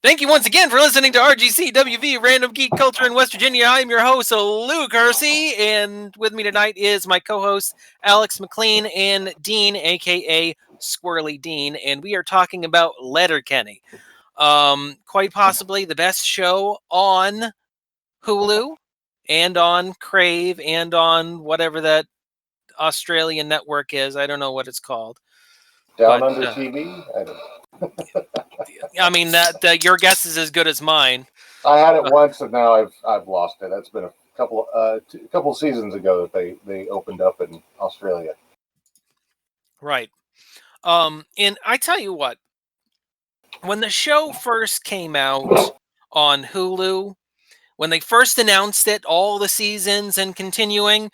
Thank you once again for listening to RGCWV, Random Geek Culture in West Virginia. I'm your host, Lou Kersey, and with me tonight is my co-host, Alex McLean and Dean, a.k.a. Squirrely Dean, and we are talking about Letterkenny. Quite possibly the best show on Hulu and on Crave and on whatever that Australian network is. I don't know what it's called. Down Under TV? I mean, that your guess is as good as mine. I had it once, and now I've lost it. That's been a couple seasons ago that they opened up in Australia. Right. And I tell you what, when the show first came out on Hulu, when they first announced it, all the seasons and continuing,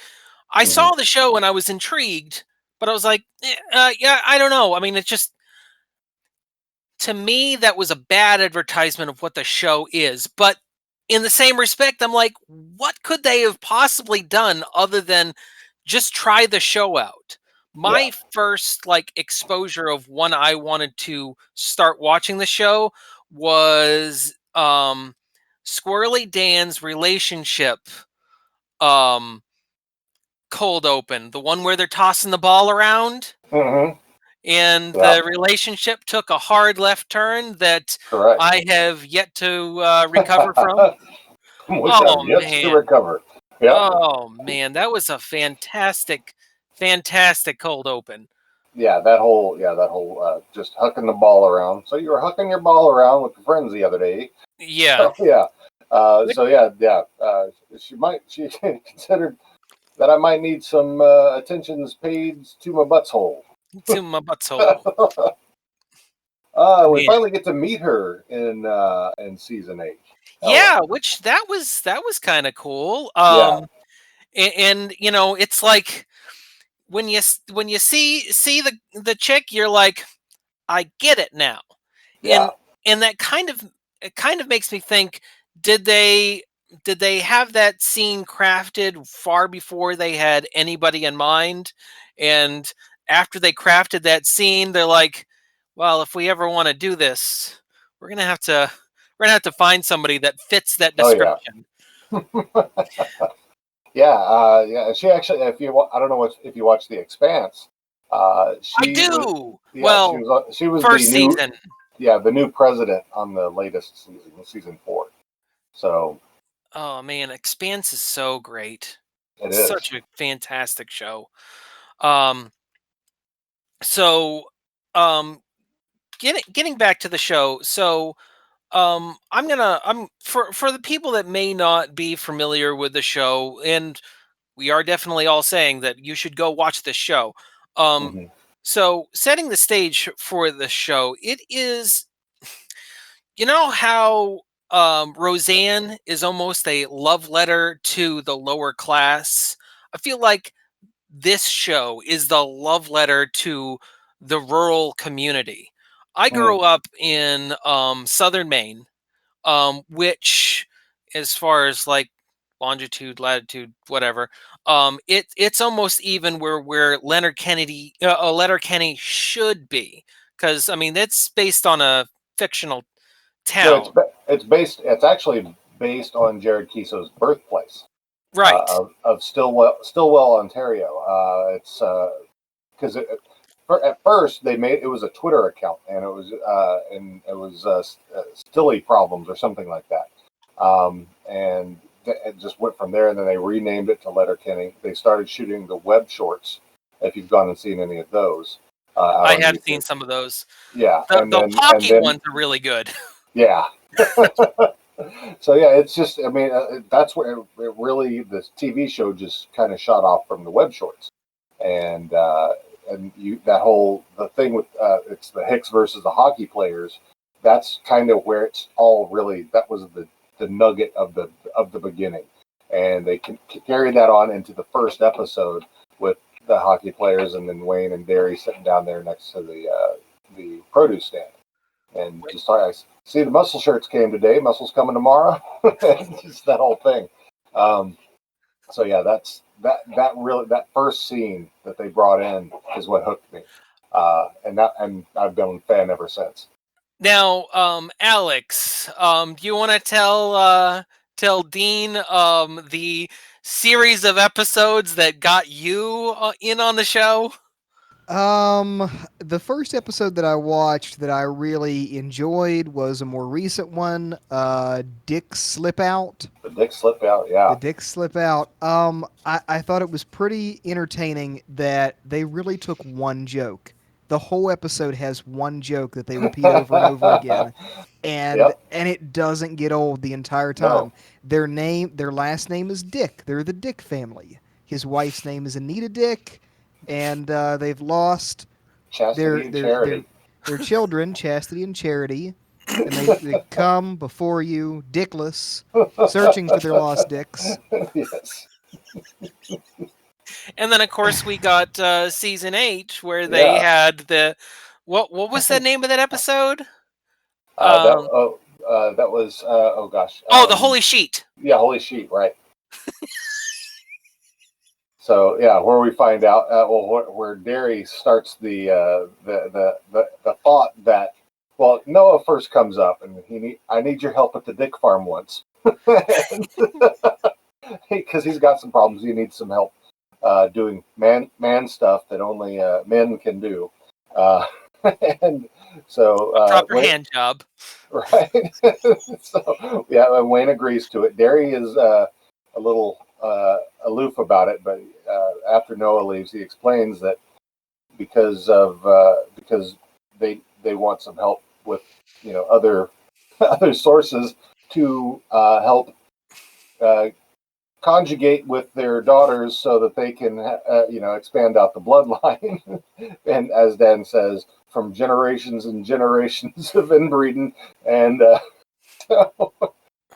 I saw the show and I was intrigued, but I was like, yeah, I don't know. I mean, it's just, to me, that was a bad advertisement of what the show is. But in the same respect, I'm like, what could they have possibly done other than just try the show out? My first exposure of when I wanted to start watching the show was Squirrely Dan's relationship cold open, the one where they're tossing the ball around. And the relationship took a hard left turn that I have yet to recover from. Oh man, that was a fantastic cold open. Yeah, that whole just hucking the ball around. So you were hucking your ball around with your friends the other day. Yeah. She considered that I might need some attentions paid to my butthole. To my butthole. We finally get to meet her in season 8. Yeah, which that was kind of cool. And you know, it's like when you see the chick, you're like, I get it now. Yeah. And that kind of makes me think, did they have that scene crafted far before they had anybody in mind? And after they crafted that scene, they're like, well, if we ever want to do this, we're gonna have to find somebody that fits that description. Yeah. She actually, I don't know if you watch The Expanse. I do. She was first the new season. the new president on the latest season 4. So. Oh man, Expanse is so great. It is such a fantastic show. Getting back to the show. So I'm for the people that may not be familiar with the show, and we are definitely all saying that you should go watch this show. So setting the stage for the show, it is, you know how Roseanne is almost a love letter to the lower class. I feel like this show is the love letter to the rural community. I grew up in southern Maine, which, as far as like longitude, latitude, whatever, it's almost even where Letterkenny should be, because I mean it's based on a fictional town. No, it's actually based on Jared Keeso's birthplace. Right. Of Stillwell, Ontario. It's because at first it was a Twitter account, and it was Stilly Problems or something like that, and it just went from there. And then they renamed it to Letterkenny. They started shooting the web shorts. If you've gone and seen any of those, I have seen some of those. Yeah, the hockey ones are really good. Yeah. So yeah, it's just, I mean, that's where it really, this TV show just kind of shot off from the web shorts, and the thing with it's the Hicks versus the hockey players. That's kind of where it's all really, that was the nugget of the beginning, and they can carry that on into the first episode with the hockey players, and then Wayne and Derry sitting down there next to the produce stand. And just I see the muscle shirts came today. Muscles coming tomorrow. Just that whole thing. So yeah, that first scene that they brought in is what hooked me, and I've been a fan ever since. Now, Alex, do you want to tell Dean the series of episodes that got you in on the show? The first episode that I watched that I really enjoyed was a more recent one, Dick Slip Out. The dick slip out, The yeah. Dick Slip Out. I thought it was pretty entertaining that they really took one joke. The whole episode has one joke that they repeat over and over again, Yep. and it doesn't get old the entire No. time. Their last name is Dick. They're the Dick family. His wife's name is Anita Dick, and they've lost their Chastity and their their charity. their children, Chastity and Charity, and they come before you, dickless, searching for their lost dicks. Yes. And then, of course, we got season 8, where they Yeah. had the what was the name of that episode? That Um, that was oh gosh. oh, the Holy Sheet. Yeah, Holy Sheep, right? So yeah, where we find out, where Derry starts the thought that, well, Noah first comes up and I need your help at the Dick Farm once, because he's got some problems. He needs some help doing man stuff that only men can do, and so A proper Wayne, hand job. right? So yeah, and Wayne agrees to it. Derry is a little aloof about it, but after Noah leaves, he explains that because they want some help with other other sources to help uh, conjugate with their daughters so that they can expand out the bloodline. And as Dan says, from generations and generations of inbreeding, and so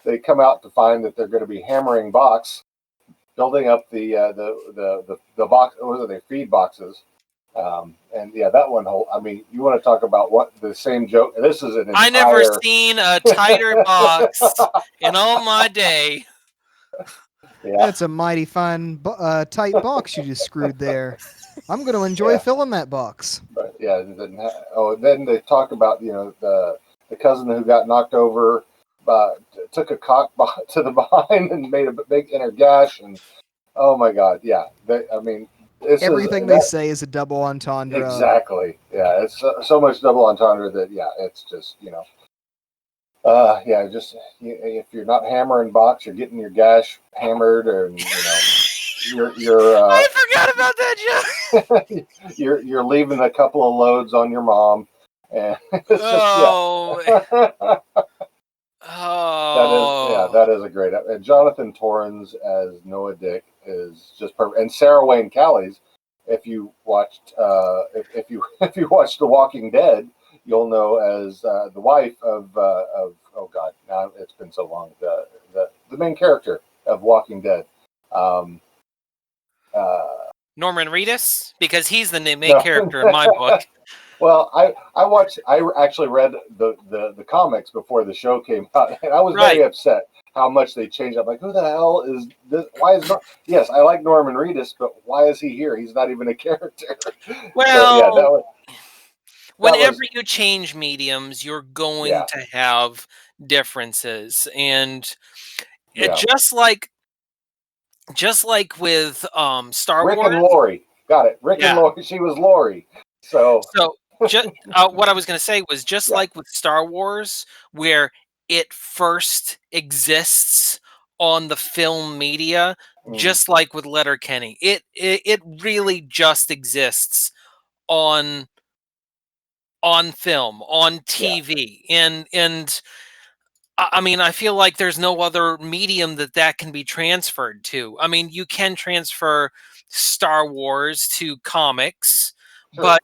they come out to find that they're going to be hammering box, building up the box. What are they? Feed boxes. And yeah, that one whole. I mean, you want to talk about what the same joke? This is an I never entire. seen a tighter box in all my day. Yeah, That's a mighty fine, tight box you just screwed there. I'm going to enjoy yeah, filling that box. but yeah. Then they talk about the cousin who got knocked over, took a cock to the behind and made a big inner gash, and oh my god, yeah. I mean, this is Everything they that. say is a double entendre. Exactly. Yeah, it's so much double entendre that yeah, it's just yeah, just if you're not hammering box, you're getting your gash hammered, and you're I forgot about that joke. you're leaving a couple of loads on your mom, and it's just yeah. Oh, oh. That is a great. And Jonathan Torrens as Noah Dick is just perfect, and Sarah Wayne Callies. If you watched if you watched The Walking Dead, you'll know as the wife of oh god, now it's been so long, the main character of Walking Dead. Um, uh, Norman Reedus, because he's the main no. character in my book. Well, I actually read the comics before the show came out, and I was Right. very upset how much they changed. I'm like, who the hell is this? Why is yes, I like Norman Reedus, but why is he here? He's not even a character. So yeah, Well, that was whenever you change mediums, you're going yeah, to have differences, and yeah. just like with Star Rick and Wars. Lori, got it. Rick and Yeah. Lori. She was Lori. So So, just what I was going to say was just yeah, like with Star Wars, where it first exists on the film media, mm, just like with Letterkenny, it really just exists on film, on yeah, TV, and I mean, I feel like there's no other medium that can be transferred to. I mean, you can transfer Star Wars to comics, sure, but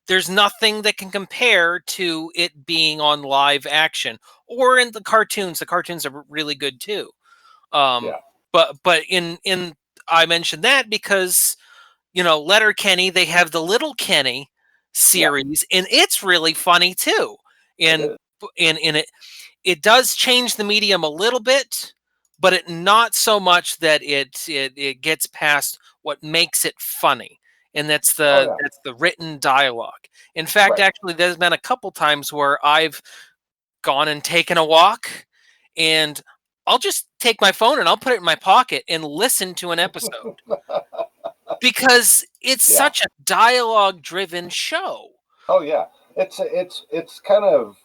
there's nothing that can compare to it being on live action or in the cartoons. The cartoons are really good too. Um, yeah, but in I mentioned that because Letterkenny, they have the Little Kenny yeah. series, and it's really funny too. It And is. in it does change the medium a little bit, but it not so much that it gets past what makes it funny, and Oh yeah, that's the written dialogue. In fact, right. actually, there's been a couple times where I've gone and taken a walk, and I'll just take my phone and I'll put it in my pocket and listen to an episode because it's Yeah. such a dialogue-driven show. Oh yeah. It's kind of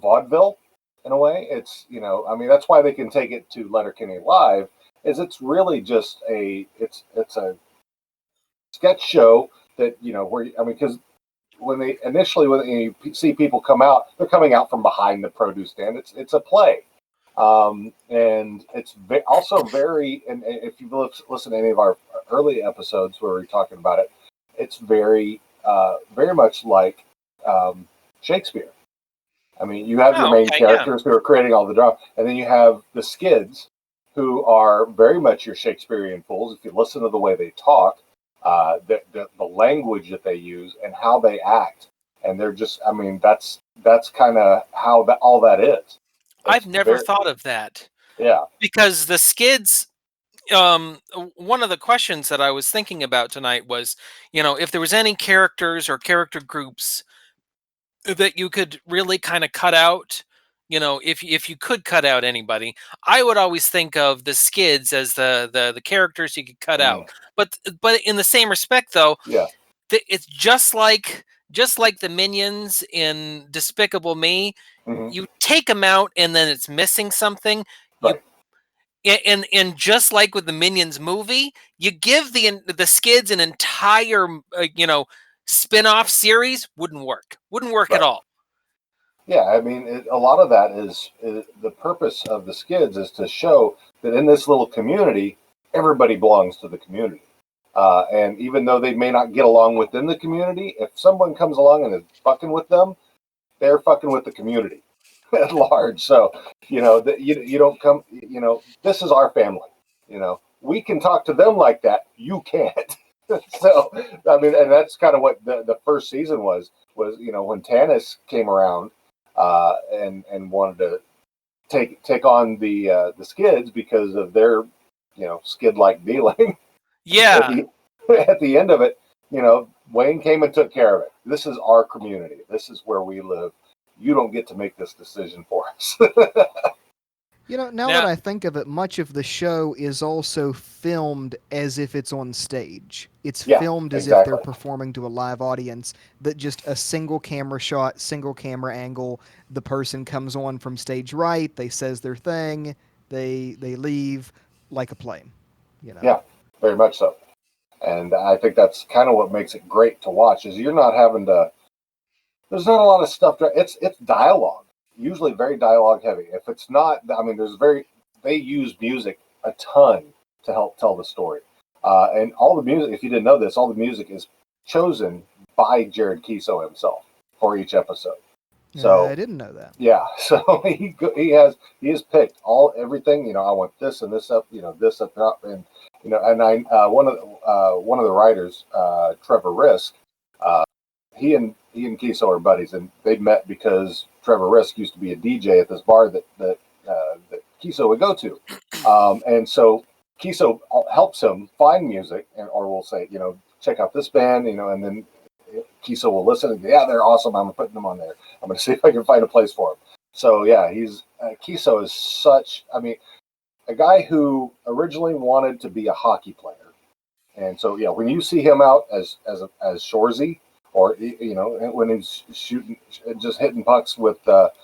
vaudeville in a way. It's, I mean, that's why they can take it to Letterkenny Live. Is it's really just it's a sketch show that, where, I mean, because when you see people come out, they're coming out from behind the produce stand. It's a play, and it's also very. And if you listen to any of our early episodes where we're talking about it, it's very much like Shakespeare. I mean, you have your Oh, main okay, yeah. characters who are creating all the drama, and then you have the skids, who are very much your Shakespearean fools. If you listen to the way they talk, the language that they use, and how they act, and they're just, I mean, that's kind of how all that is. I've It's never very, thought of that yeah. because the skids. One of the questions that I was thinking about tonight was, if there was any characters or character groups that you could really kind of cut out, if you could cut out anybody, I would always think of the skids as the characters you could cut out. Mm, But in the same respect, though, yeah. it's just like the minions in Despicable Me. Hmm. You take them out, and then it's missing something. You Right. and just like with the Minions movie, you give the skids an entire spin-off series, wouldn't work at Right. all. Yeah, I mean, a lot of that is the purpose of the skids is to show that in this little community, everybody belongs to the community. And even though they may not get along within the community, if someone comes along and is fucking with them, they're fucking with the community at large. So, that you don't come, this is our family. We can talk to them like that. You can't. So, I mean, and that's kind of what the first season was, when Tanis came around, and wanted to take on the skids because of their, skid like dealing. at Yeah, the at the end of it, Wayne came and took care of it. This is our community. This is where we live. You don't get to make this decision for us. Now that now I think of it, much of the show is also filmed as if it's on stage. It's Yeah, filmed as if they're exactly. performing to a live audience, that just a single camera shot, single camera angle, the person comes on from stage right, they says their thing, they leave like a plane. Yeah, very much so. And I think that's kind of what makes it great to watch is you're not having to. There's not a lot of stuff. It's dialogue, usually very dialogue heavy. If it's not, I mean, they use music a ton to help tell the story. And all the music, if you didn't know this, all the music is chosen by Jared Kiso himself for each episode. I So didn't know that. yeah, so he has picked everything. I want this and this up. This up, and and one of the writers, Trevor Risk. He and Kiso are buddies, and they met because Trevor Risk used to be a DJ at this bar that Kiso would go to, and so Kiso helps him find music, or will say, check out this band, and then Kiso will listen and yeah, they're awesome. I'm putting them on there. I'm going to see if I can find a place for him. So yeah, Kiso is such. I mean, a guy who originally wanted to be a hockey player, and so yeah, when you see him out as Shorzy, or when he's shooting, just hitting pucks with Sturt,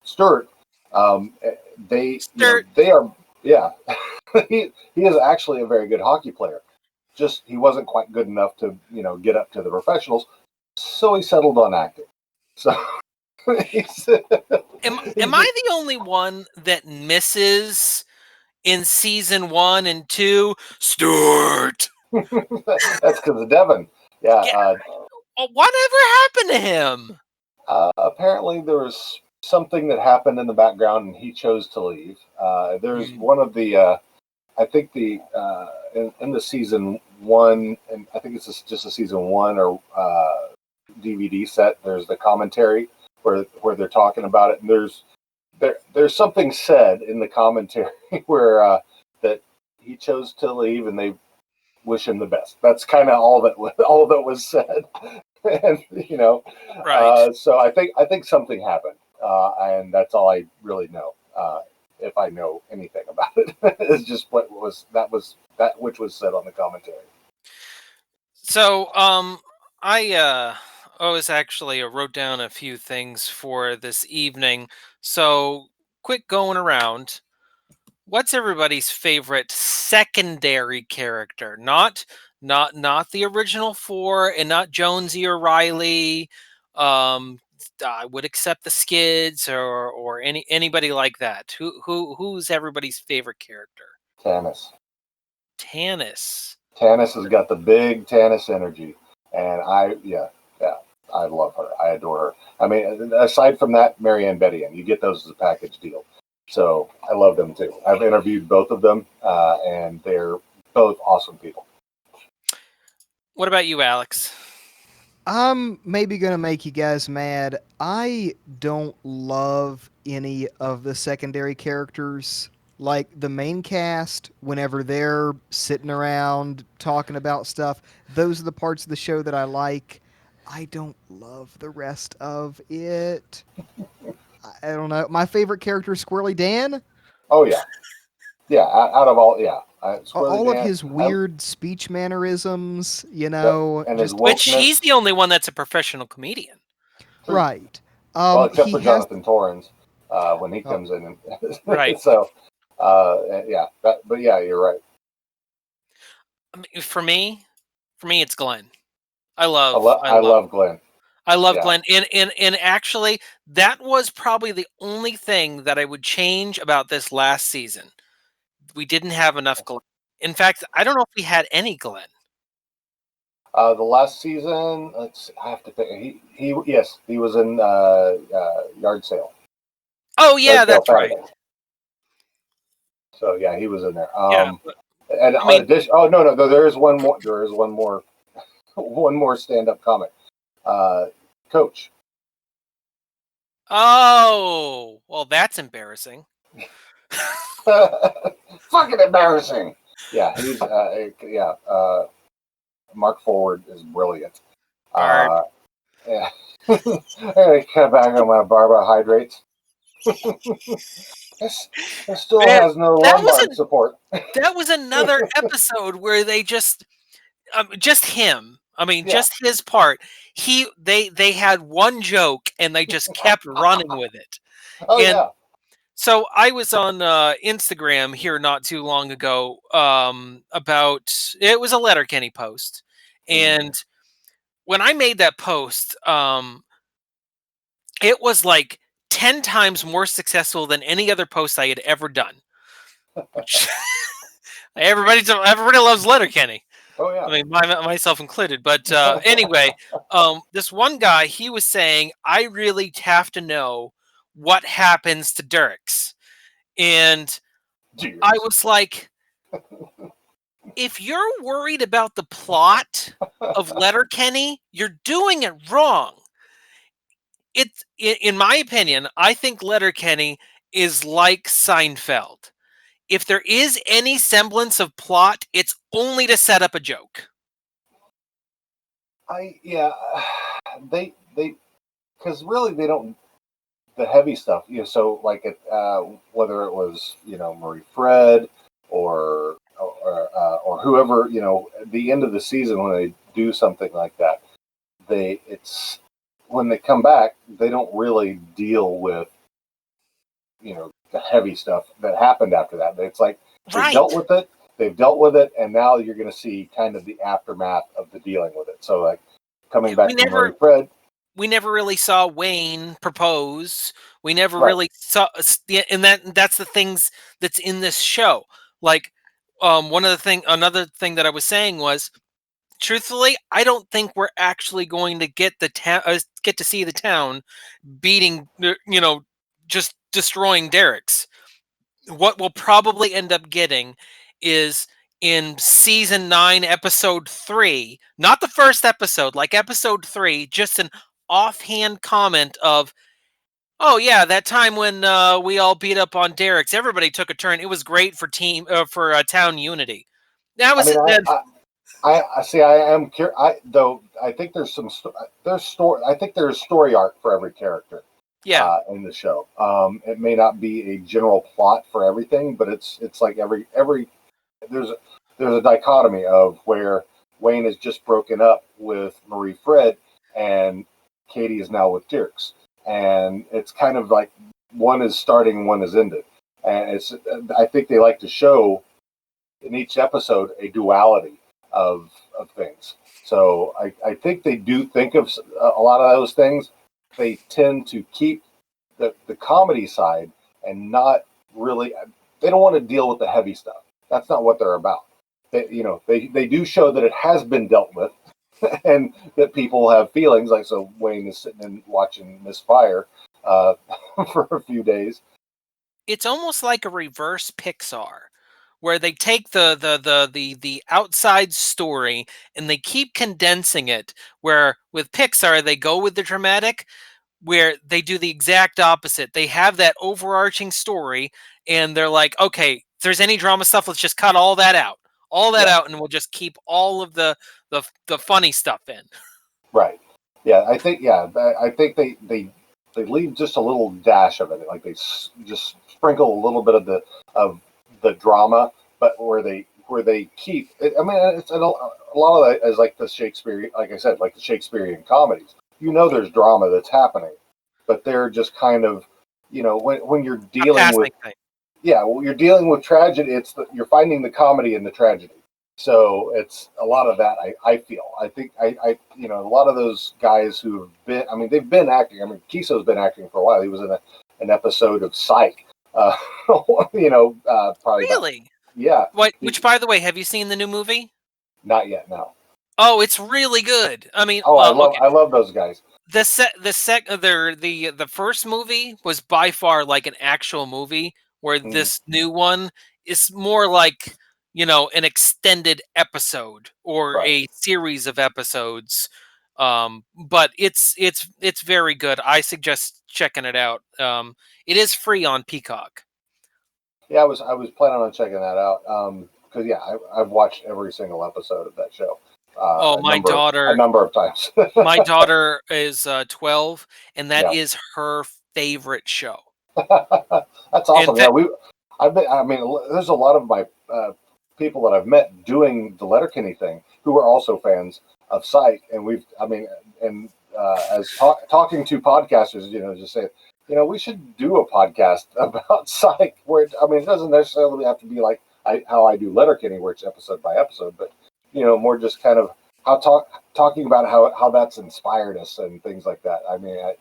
Sturt. they are, yeah. he is actually a very good hockey player. Just he wasn't quite good enough to get up to the professionals, so he settled on acting. So he's, Am I the only one that misses in season 1 and 2 Stuart? that's because of Devin. Yeah. Yeah, whatever happened to him? Apparently, there was something that happened in the background, and he chose to leave. There's Mm. one of the, I think in the season one, and I think it's just a season one or DVD set. There's the commentary where they're talking about it, and there's something said in the commentary where that he chose to leave, and they wish him the best. That's kind of all that was said. and Right. so I think something happened, and that's all I really know. If I know anything about it, is just that which was said on the commentary. So, I was actually wrote down a few things for this evening. So, quick going around. What's everybody's favorite secondary character? Not the original four, and not Jonesy or Riley. Um, I would accept the Skids or anybody like that. Who's everybody's favorite character? Tannis. Tanis. Tannis has got the big Tannis energy, and yeah, I love her. I adore her. I mean, aside from that, Marianne Betty, and you get those as a package deal. So I love them too. I've interviewed both of them, and they're both awesome people. What about you, Alex? I'm maybe gonna make you guys mad. I don't love any of the secondary characters. Like the main cast, whenever they're sitting around talking about stuff, those are the parts of the show that I like. I don't love the rest of it. I don't know. My favorite character is Squirrely Dan. Oh yeah, yeah. Out of all, yeah, Squirrely All of Dan, his weird speech mannerisms, yep, and his just Which he's wokeness. the only one that's a professional comedian. True. right. Well, except He for has. Jonathan Torrens when he Oh, comes in, and Right. so yeah. But yeah, you're right. I mean, for me, it's Glenn. I love, I I love, love Glenn. I love Yeah. Glenn. And actually, that was probably the only thing that I would change about this last season. We didn't have enough Glenn. In fact, I don't know if we had any Glenn. The last season, I have to think. Yes, he was in Yard Sale, Oh yeah, Yard Sale that's right. Saturday. So yeah, he was in there. Yeah, but, And I mean, addition, oh no, there is one more. There is one more, one more stand-up comic. Uh, Coach. oh well, that's embarrassing. Fucking embarrassing. Yeah, he's yeah. Mark Forward is brilliant. Bard. Yeah. I cut back on my carbohydrates. This still Man, has no that was lumbar support. that was another episode where they just him. I mean, Yeah. just his part. They had one joke and they just kept running with it. Oh And yeah. so I was on Instagram here not too long ago about it was a Letterkenny post, Mm. and when I made that post, it was like 10 times more successful than any other post I had ever done. Which everybody loves Letterkenny. Oh I yeah. mean, myself included. But anyway, this one guy, he was saying, I really have to know what happens to Dirks. And I Cheers. was like, if you're worried about the plot of Letterkenny, you're doing it wrong. It's, in my opinion, I think Letterkenny is like Seinfeld. If there is any semblance of plot, it's only to set up a joke. Yeah. They because really they don't the heavy stuff. So like whether it was Marie Fred or whoever at the end of the season when they do something like that, it's when they come back they don't really deal with the heavy stuff that happened after that. It's like they've Right. dealt with it, they've dealt with it, and now you're going to see kind of the aftermath of the dealing with it. So like coming We back from Marie never Fred, we never really saw Wayne propose. We never right? really saw, and that's the things that's in this show. Like, another thing that I was saying was, truthfully, I don't think we're actually going to get get to see the town beating, just destroying Derek's. What we'll probably end up getting is in season 9, episode 3, not the first episode, like episode 3, just an offhand comment of, "Oh yeah, that time when we all beat up on Derek's, everybody took a turn. It was great for town unity." That I was mean, it. Then I see. I am curious. I think there's I think there's story arc for every character Yeah. in the show. It may not be a general plot for everything, but it's like every there's there's a dichotomy of where Wayne is just broken up with Marie Fred, and Katie is now with Dirks, and it's kind of like one is starting, one is ended, and it's. I think they like to show in each episode a duality of things. So I think they do think of a lot of those things. They tend to keep the comedy side and not really. They don't want to deal with the heavy stuff. That's not what they're about. They do show that it has been dealt with, and that people have feelings. Like so, Wayne is sitting and watching Misfire uh, for a few days. It's almost like a reverse Pixar, where they take the outside story and they keep condensing it. Where with Pixar they go with the dramatic, where they do the exact opposite. They have that overarching story, and they're like, okay, if there's any drama stuff, let's just cut all that Yeah, out, and we'll just keep all of the funny stuff in. right. Yeah, I think I think they leave just a little dash of it, like they just sprinkle a little bit of the drama, but where they keep. I mean, it's a lot of that is like the Shakespeare, like I said, like the Shakespearean comedies. There's drama that's happening, but they're just kind of when you're A dealing with passing thing. you're dealing with tragedy. You're finding the comedy in the tragedy. So it's a lot of that. I feel. I think a lot of those guys who have been. I mean, they've been acting. I mean, Kiso's been acting for a while. He was in an episode of Psych. Uh, probably about Really? yeah. What? Which, by the way, have you seen the new movie? Not yet. No. Oh, it's really good. I mean, Oh, well, okay. I love those guys. The first movie was by far like an actual movie, where Mm, this new one is more like, an extended episode or right. a series of episodes. But it's very good. I suggest checking it out. It is free on Peacock. Yeah, I was planning on checking that out. Because I've watched every single episode of that show. Oh, A number of times. my daughter is 12, and that Yeah. is her favorite show. That's And awesome. Yeah, that, I mean, there's a lot of my people that I've met doing the Letterkenny thing who are also fans of Psych, and I mean, and as talking to podcasters, just say, we should do a podcast about Psych, where I mean, it doesn't necessarily have to be like how I do Letterkenny, where it's episode by episode, but more just kind of talking about how that's inspired us and things like that. I mean, I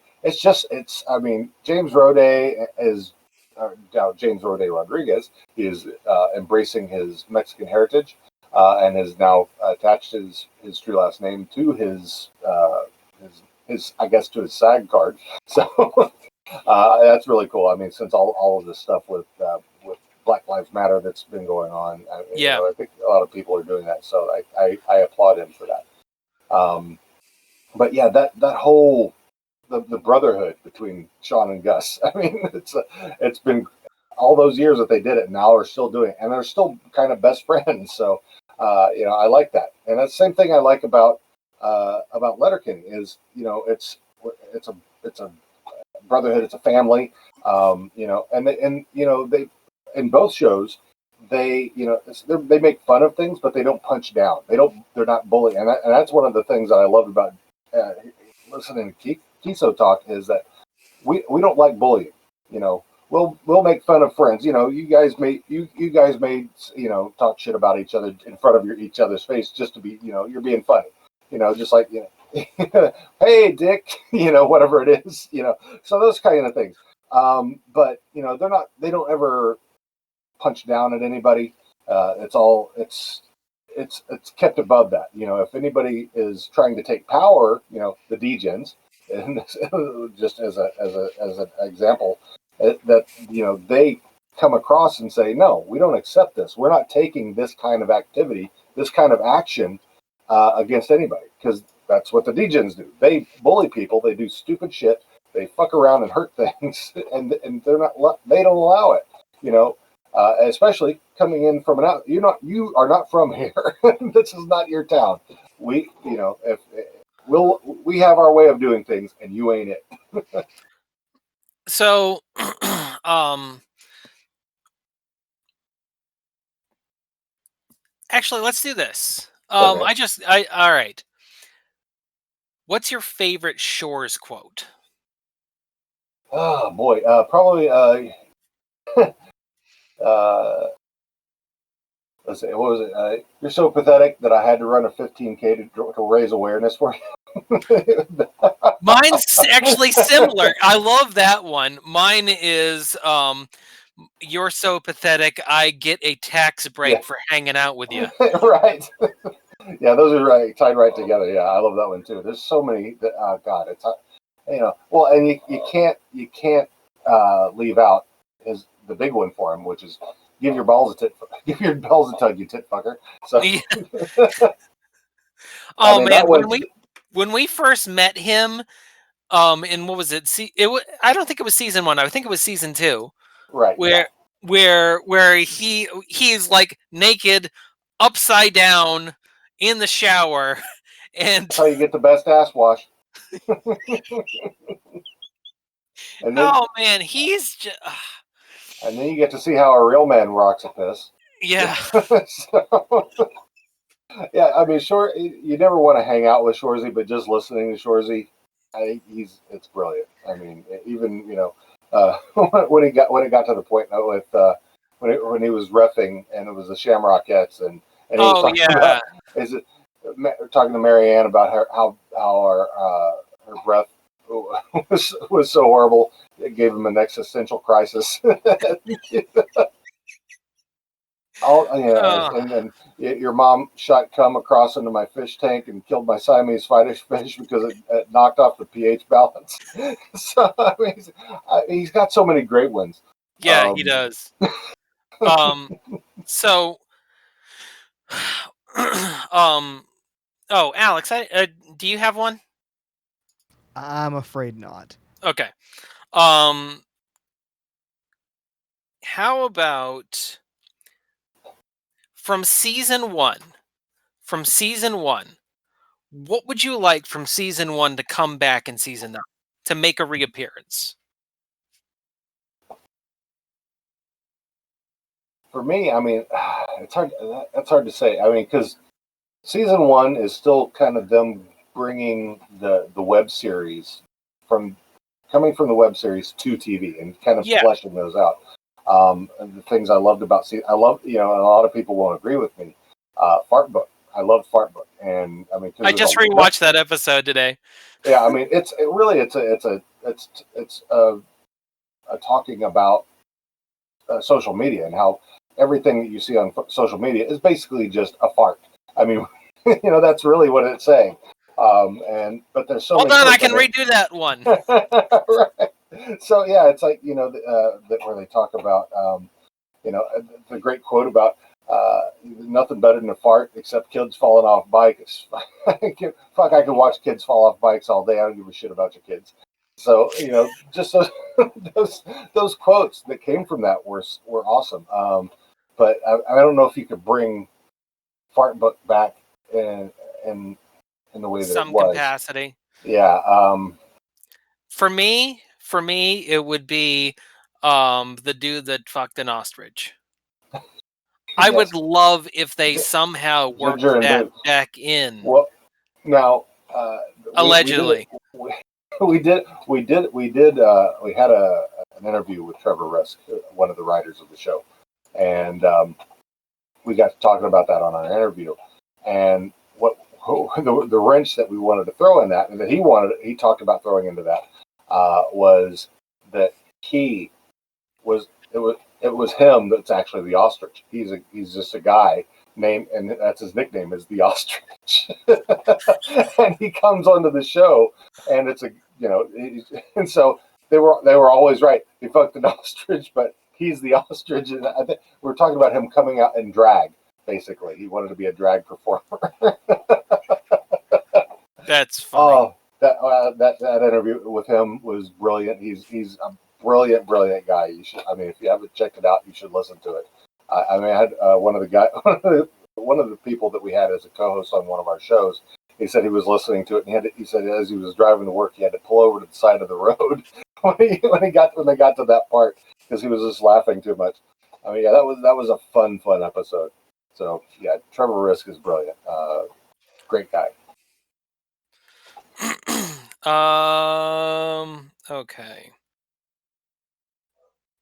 mean, James Rode Rodriguez is embracing his Mexican heritage and has now attached his true last name to his I guess to his SAG card. So that's really cool. I mean, since all of this stuff with Black Lives Matter that's been going on, yeah. I think a lot of people are doing that. So I applaud him for that. But yeah, that whole the brotherhood between Sean and Gus. I mean, it's been all those years that they did it, and now are still doing it, and they're still kind of best friends. So I like that, and that's the same thing I like about Letterkenny is it's a brotherhood, it's a family, they in both shows they make fun of things, but they don't punch down. They're not bullying, and that's one of the things that I loved about listening to Kiso talk is that we don't like bullying. We'll make fun of friends. You guys may talk shit about each other in front of each other's face just to be you're being funny. Just like hey Dick, whatever it is. So those kind of things. But they don't ever punch down at anybody. It's kept above that. If anybody is trying to take power, the degens, and just as an example, that they come across and say, no, we don't accept this. We're not taking this kind of activity, this kind of action against anybody, because that's what the degens do. They bully people. They do stupid shit. They fuck around and hurt things, and they don't allow it. especially coming in from you are not from here. This is not your town. If we have our way of doing things, and you ain't it. So, actually, let's do this. Okay. All right. What's your favorite Shores quote? Oh boy, probably. Let's see, what was it? You're so pathetic that I had to run a 15K to raise awareness for you. Mine's actually similar. I love that one. Mine is you're so pathetic I get a tax break Yeah. for hanging out with you. Right. Yeah, those are tied right together. Yeah, I love that one too. There's so many that God, it's well, and you can't leave out the big one for him, which is give your balls a tug, you tit fucker. So Yeah. I Oh mean man, that one. when we first met him, in what was it? I don't think it was season 1. I think it was season 2, Right. where he's like naked, upside down in the shower, and That's how you get the best ass wash. And then oh man, he's just you get to see how a real man rocks a piss. yeah. So, yeah, I mean, you never want to hang out with Shorzy, but just listening to Shorzy, it's brilliant. I mean, even when it got to the point with when he was reffing and it was the Shamrockettes and he was Oh talking yeah. about talking to Marianne about how her breath was so horrible it gave him an existential crisis. Oh, And then your mom shot cum across into my fish tank and killed my Siamese fish because it knocked off the pH balance. So I mean, he's got so many great ones. yeah, he does. So, oh, Alex, do you have one? I'm afraid not. Okay. Um, how about from season 1? From season 1, what would you like from season 1 to come back in season 9 to make a reappearance? For me, I mean, it's hard. That's hard to say. I mean, because season 1 is still kind of them bringing the web series from coming from the web series to TV and kind of Yeah, fleshing those out. And the things I loved about I love, and a lot of people won't agree with me. Fart Book. I love Fart Book, and I mean, because I just rewatched that episode today. yeah, I mean, it's a talking about social media and how everything that you see on social media is basically just a fart. I mean, that's really what it's saying. But there's so Hold many on, I quotes can on it. redo that one. Right. So yeah, it's like that where they talk about the great quote about nothing better than a fart except kids falling off bikes. Fuck, I can watch kids fall off bikes all day. I don't give a shit about your kids. So just those quotes that came from that were awesome. But I don't know if you could bring Fart Book back in the way that it Some was. capacity. Yeah. For me, it would be the dude that fucked an ostrich. I Yes. would love if they somehow worked Ginger and that Boo. back in. Well, now Allegedly. we had an interview with Trevor Risk, one of the writers of the show, and we got to talking about that on our interview, and the wrench that we wanted to throw in that, and that he talked about throwing into that, was that he was it was him that's actually the ostrich. He's just a guy named, and that's his nickname is the ostrich. And he comes onto the show, and it's and so they were always right. He fucked an ostrich, but he's the ostrich, and I think we're talking about him coming out in drag. Basically, he wanted to be a drag performer. That's funny. Oh, that interview with him was brilliant. He's brilliant guy. You should. I mean, if you haven't checked it out, you should listen to it. I mean, I had one of the people that we had as a co-host on one of our shows. He said he was listening to it, and he said as he was driving to work, he had to pull over to the side of the road when they got to that part because he was just laughing too much. I mean, yeah, that was a fun episode. So yeah, Trevor Risk is brilliant. Great guy. Okay.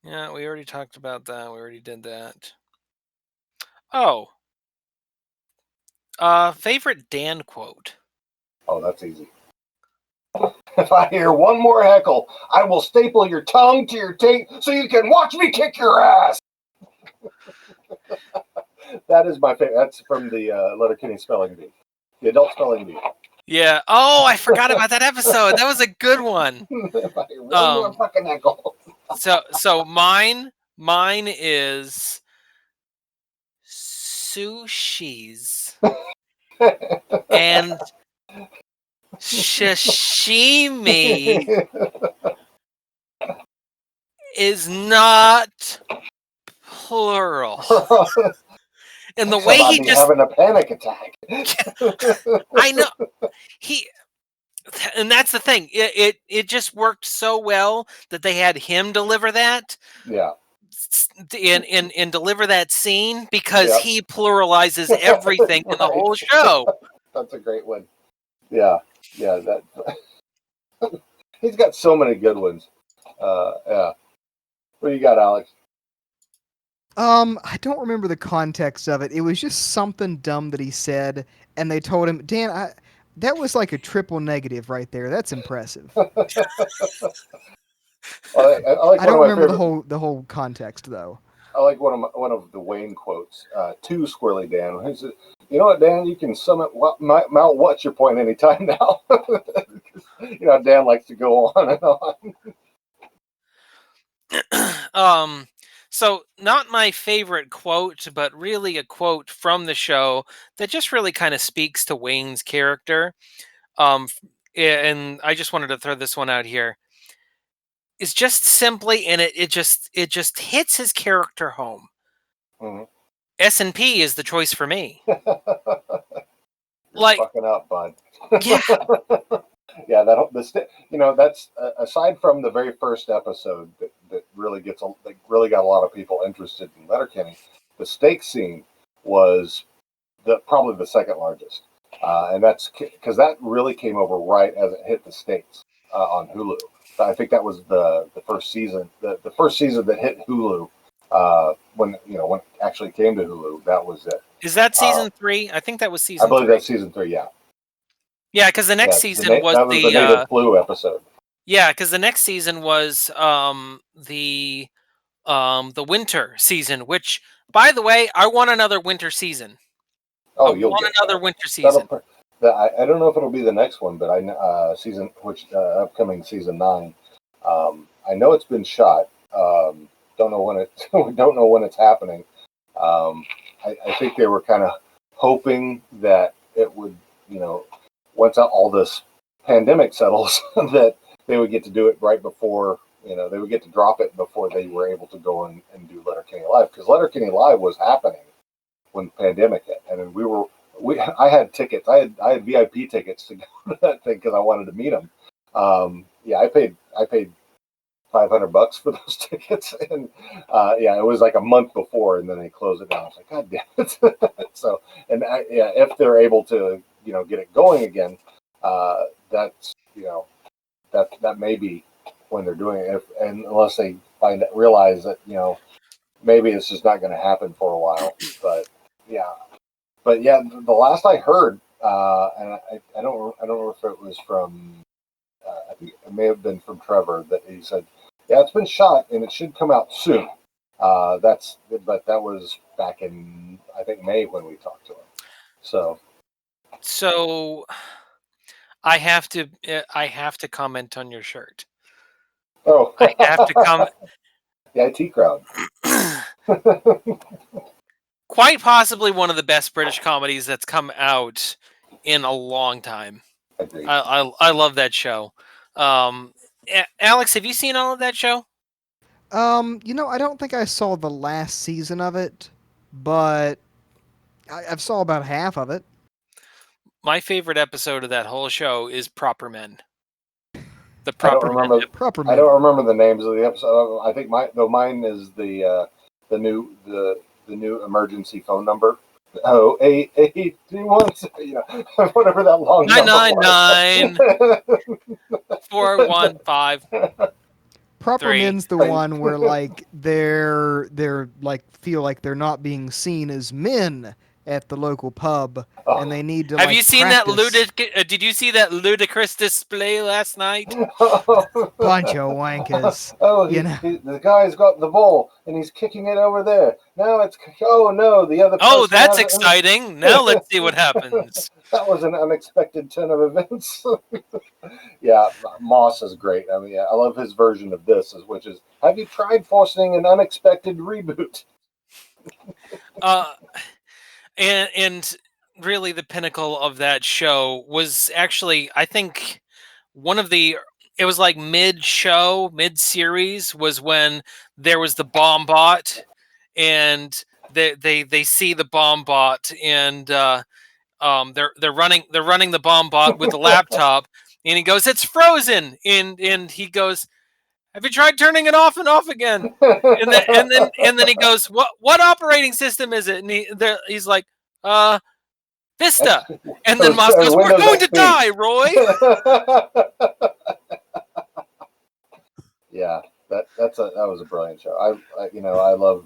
Yeah, we already talked about that. We already did that. Oh. Favorite Dan quote. Oh, that's easy. If I hear one more heckle, I will staple your tongue to your tape so you can watch me kick your ass. That is my favorite. That's from the Letterkenny spelling bee, the adult spelling bee. Yeah. Oh, I forgot about that episode. That was a good one. If I hear one more fucking heckle. So mine is sushis and sashimi is not plural. And the way he just having a panic attack. I know and that's the thing. It just worked so well that they had him deliver that. Yeah. And deliver that scene because he pluralizes everything in the whole show. That's a great one. Yeah. That he's got so many good ones. Yeah. What do you got, Alex? I don't remember the context of it. It was just something dumb that he said, and they told him, Dan, that was like a triple negative right there. That's impressive. I don't remember the whole context though. I like one of the Wayne quotes. To Squirrely Dan, he said, "You know what, Dan? You can sum it. Mount what's your point anytime now." You know, Dan likes to go on and on. So not my favorite quote, but really a quote from the show that just really kind of speaks to Wayne's character. And I just wanted to throw this one out here. It's just simply, and it just hits his character home. Mm-hmm. S&P is the choice for me. You're fucking up, bud. Yeah. Yeah, that's aside from the very first episode that really got a lot of people interested in Letterkenny. The steak scene was probably the second largest, and that's because that really came over right as it hit the States on Hulu. I think that was the first season, the first season that hit Hulu. When it actually came to Hulu, that was it. Is that season 3? I think that was season. I believe that's season 3. Yeah. Yeah, because the next season was the native flu episode. Yeah, because the next season was the winter season. Which, by the way, I want another winter season. Oh, you'll get another winter season. I don't know if it'll be the next one, but upcoming season 9. I know it's been shot. Don't know when it's happening. I think they were kind of hoping that it would, once all this pandemic settles, that they would get to do it right before, they would get to drop it before they were able to go and do Letterkenny Live, because Letterkenny Live was happening when the pandemic hit, and I had tickets. I had VIP tickets to go to that thing because I wanted to meet them. I paid $500 for those tickets, and it was like a month before, and then they closed it down. I was like, God damn it! So, and if they're able to, get it going again, that's that may be when they're doing it, unless they realize that maybe it's just not going to happen for a while. But the last I heard, and I don't know if it was from. I think it may have been from Trevor that he said, "Yeah, it's been shot and it should come out soon." But that was back in, I think, May when we talked to him. So I have to comment on your shirt. Oh, I have to comment. The IT crowd. Quite possibly one of the best British comedies that's come out in a long time. Agreed. I love that show. Alex, have you seen all of that show? I don't think I saw the last season of it, but I've saw about half of it. My favorite episode of that whole show is Proper Men. The I don't Proper Men. remember. Proper I men. don't remember the names of the episode. I think mine is the new emergency phone number. Oh, 881, whatever that long number was. 999-415. Proper Three. men's the one where like they're like feel like they're not being seen as men at the local pub, Oh. and they need to Have you like seen that practice. did you see that ludicrous display last night? Bunch of wankers, Oh, you know. the guy's got the ball and he's kicking it over there. Now it's oh no, the other Oh, person that's has it. exciting. Now let's see what happens. That was an unexpected turn of events. Yeah, Moss is great. I mean, yeah, I love his version of this, which is, have you tried forcing an unexpected reboot? Uh and really the pinnacle of that show was actually, I think, one of the it was like mid-series was when there was the bomb bot, and they see the bomb bot, and they're running the bomb bot with the laptop, and he goes, "It's frozen," and he goes, "Have you tried turning it off and off again?" And then he goes, "What operating system is it?" And he's like, "Uh, Vista." And then Moss goes, "We're Windows going to XP. die, Roy." Yeah, that was a brilliant show. I love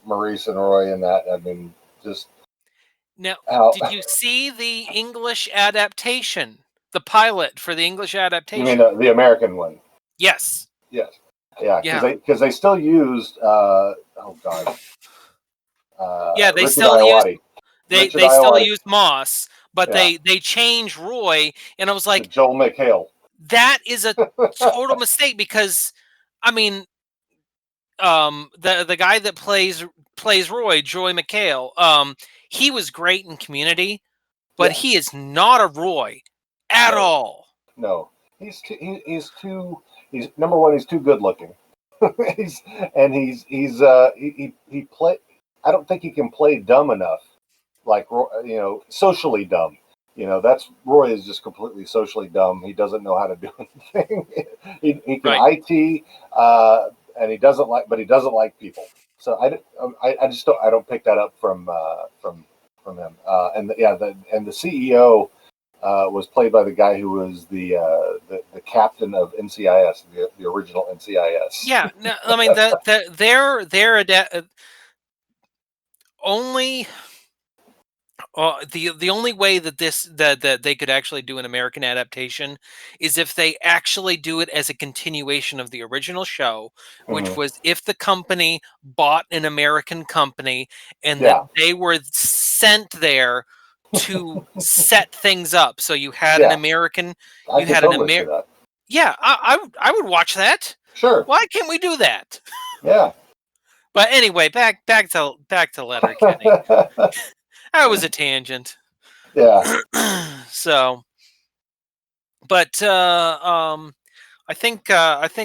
Maurice and Roy in that. I mean, just Now, how did you see the English adaptation? The pilot for the English you mean adaptation? the American one? Yes. Yes, yeah, Yeah. because they still used oh god, Yeah, they Richard still use Iowati. they Richard they still Iowati. use Moss, but Yeah, they change Roy, and I was to like, Joel McHale. that is a total mistake, because I mean, the guy that plays Roy, Joy McHale, he was great in Community, but Yeah, he is not a Roy at no, all. no. He's too. He's number one. He's too good looking. he's he play. I don't think he can play dumb enough. Like socially dumb. That's Roy is just completely socially dumb. He doesn't know how to do anything. He can Right. IT, and but he doesn't like people. So I just don't pick that up from him. And the CEO was played by the guy who was the captain of NCIS, the original NCIS. Yeah, no, I mean they're only the only way that that they could actually do an American adaptation is if they actually do it as a continuation of the original show, which Mhm. was if the company bought an American company and that Yeah, they were sent there to set things up. So you had an yeah, American, I you could had an totally see Amer. that. Yeah, I would watch that. Sure. Why can't we do that? Yeah. But anyway, back to Letterkenny. That was a tangent. Yeah. So, but I think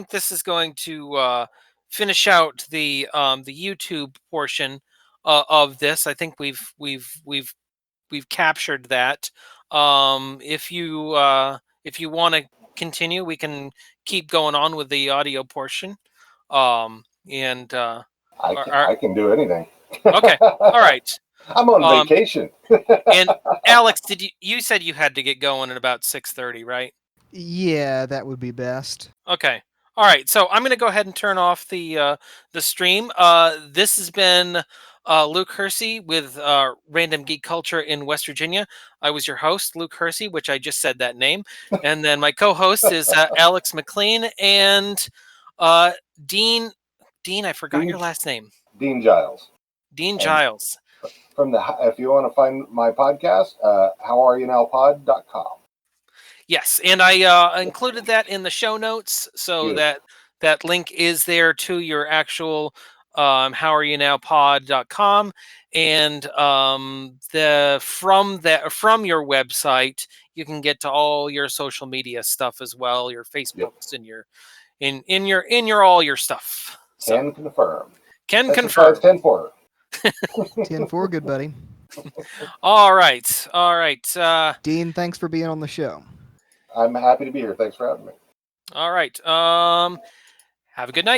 this is going to finish out the YouTube portion of this. I think we've captured that. If you want to continue, we can keep going on with the audio portion. And I can do anything. Okay, all right. I'm on Um, vacation. and Alex, you said you had to get going at about 6:30, right? Yeah, that would be best. Okay. All right. So I'm going to go ahead and turn off the stream. This has been Luke Hersey with Random Geek Culture in West Virginia. I was your host, Luke Hersey, which I just said that name, and then my co-host is Alex McLean and uh, Dean. Dean, I forgot Dean, your last name. Dean Giles. Dean And Giles. if you want to find my podcast, howareyounowpod.com. Yes, and I included that in the show notes, so Beautiful. that link is there to your actual howareyounowpod.com, and from your website you can get to all your social media stuff as well, your Yep. Facebooks and in your all your stuff. So, Can confirm. can Exercise confirm. 10-4. 10-4, good buddy. All right. Dean, thanks for being on the show. I'm happy to be here. Thanks for having me. All right. Have a good night.